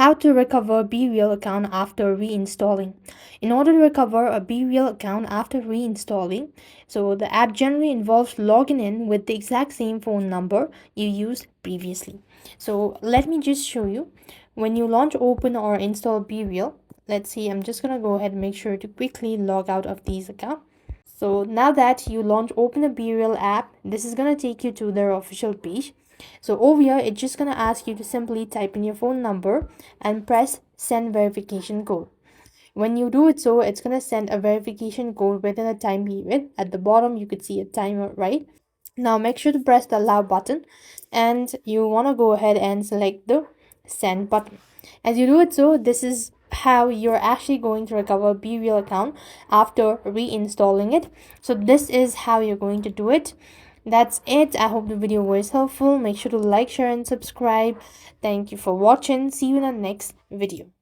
how to recover Bereal account after reinstalling. In order to recover a Bereal account after reinstalling, so the app generally involves logging in with the exact same phone number you used previously. So let me just show you. When you launch, open, or install Bereal, let's see, I'm just gonna go ahead and make sure to quickly log out of these accounts. So now that you launch, open a Bereal app, this is gonna take you to their official page. So over here, it's just gonna ask you to simply type in your phone number and press send verification code. When you do it, so it's gonna send a verification code within a time period. At the bottom, you could see a timer, right? Now make sure to press the allow button, and you want to go ahead and select the send button. As you do it, so this is how you're actually going to recover Bereal account after reinstalling it. So this is how you're going to do it. That's it. I hope the video was helpful. Make sure to like, share, and subscribe. Thank you for watching. See you in the next video.